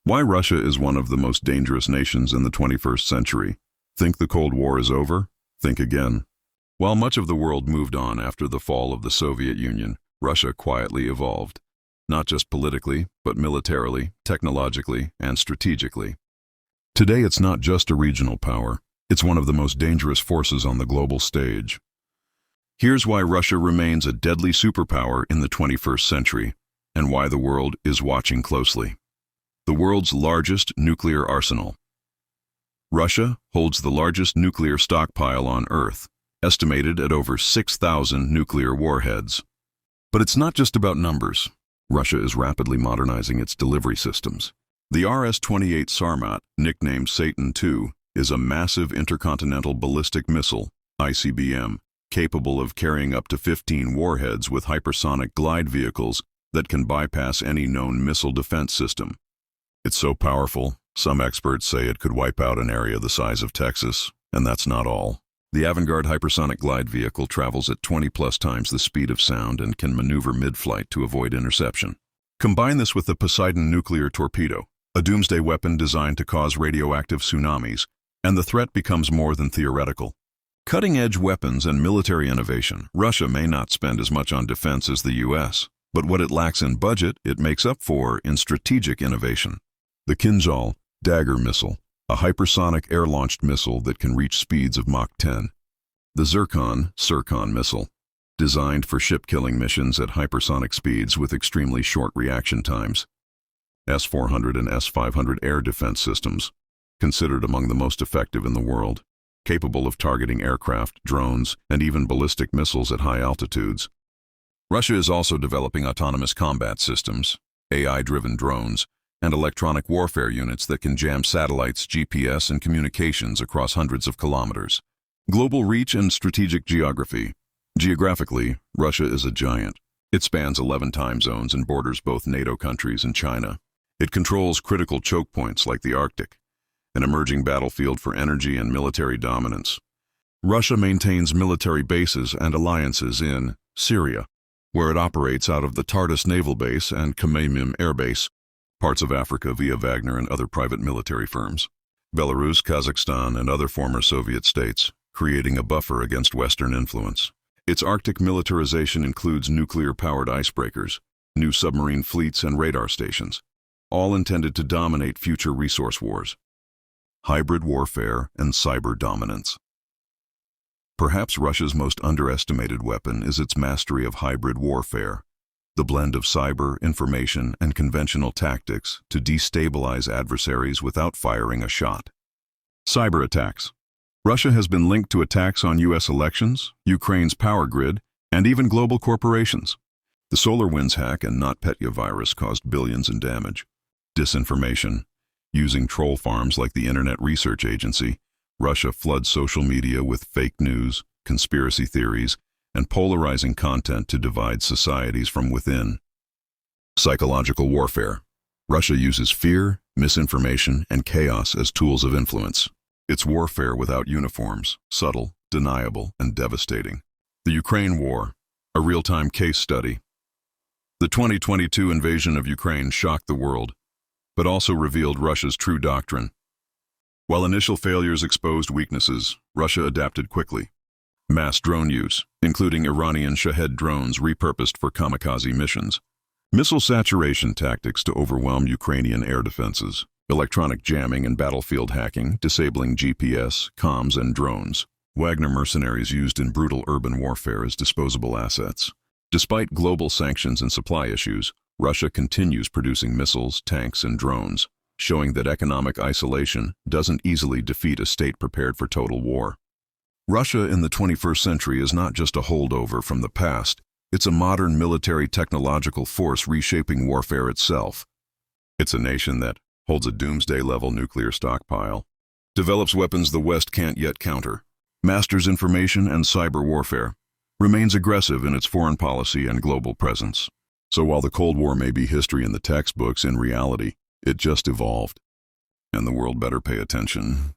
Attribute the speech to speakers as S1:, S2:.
S1: Why Russia is one of the most dangerous nations in the 21st century. Think the Cold War is over? Think again. While much of the world moved on after the fall of the Soviet Union, Russia quietly evolved. Not just politically, but militarily, technologically, and strategically. Today it's not just a regional power, it's one of the most dangerous forces on the global stage. Here's why Russia remains a deadly superpower in the 21st century, and why the world is watching closely. The world's largest nuclear arsenal. Russia holds the largest nuclear stockpile on Earth, estimated at over 6,000 nuclear warheads. But it's not just about numbers. Russia is rapidly modernizing its delivery systems. The RS-28 Sarmat, nicknamed Satan II, is a massive intercontinental ballistic missile, ICBM, capable of carrying up to 15 warheads with hypersonic glide vehicles that can bypass any known missile defense system. It's so powerful, some experts say it could wipe out an area the size of Texas, and that's not all. The avant-garde hypersonic glide vehicle travels at 20+ times the speed of sound and can maneuver mid-flight to avoid interception. Combine this with the Poseidon nuclear torpedo, a doomsday weapon designed to cause radioactive tsunamis, and the threat becomes more than theoretical. Cutting-edge weapons and military innovation. Russia may not spend as much on defense as the US, but what it lacks in budget, it makes up for in strategic innovation. The Kinzhal Dagger missile, a hypersonic air-launched missile that can reach speeds of Mach 10. The Zircon missile, designed for ship-killing missions at hypersonic speeds with extremely short reaction times. S-400 and S-500 air defense systems, considered among the most effective in the world, capable of targeting aircraft, drones, and even ballistic missiles at high altitudes. Russia is also developing autonomous combat systems, AI-driven drones, and electronic warfare units that can jam satellites, GPS, and communications across hundreds of kilometers. Global reach and strategic geography. Geographically, Russia is a giant. It spans 11 time zones and borders both NATO countries and China. It controls critical choke points like the Arctic, an emerging battlefield for energy and military dominance. Russia maintains military bases and alliances in Syria, where it operates out of the Tartus Naval Base and Khmeimim Air Base, parts of Africa via Wagner and other private military firms, Belarus, Kazakhstan, and other former Soviet states, creating a buffer against Western influence. Its Arctic militarization includes nuclear-powered icebreakers, new submarine fleets, and radar stations, all intended to dominate future resource wars. Hybrid warfare and cyber dominance. Perhaps Russia's most underestimated weapon is its mastery of hybrid warfare, the blend of cyber, information, and conventional tactics to destabilize adversaries without firing a shot. Cyber attacks. Russia has been linked to attacks on U.S. elections, Ukraine's power grid, and even global corporations. The SolarWinds hack and NotPetya virus caused billions in damage. Disinformation. Using troll farms like the Internet Research Agency, Russia floods social media with fake news, conspiracy theories, and polarizing content to divide societies from within. Psychological warfare. Russia uses fear, misinformation, and chaos as tools of influence. It's warfare without uniforms, subtle, deniable, and devastating. The Ukraine War, a real-time case study. The 2022 invasion of Ukraine shocked the world, but also revealed Russia's true doctrine. While initial failures exposed weaknesses, Russia adapted quickly. Mass drone use, including Iranian Shahed drones repurposed for kamikaze missions. Missile saturation tactics to overwhelm Ukrainian air defenses. Electronic jamming and battlefield hacking, disabling GPS, comms, and drones. Wagner mercenaries used in brutal urban warfare as disposable assets. Despite global sanctions and supply issues, Russia continues producing missiles, tanks, and drones, showing that economic isolation doesn't easily defeat a state prepared for total war. Russia in the 21st century is not just a holdover from the past, it's a modern military technological force reshaping warfare itself. It's a nation that holds a doomsday-level nuclear stockpile, develops weapons the West can't yet counter, masters information and cyber warfare, remains aggressive in its foreign policy and global presence. So while the Cold War may be history in the textbooks, in reality, it just evolved. And the world better pay attention.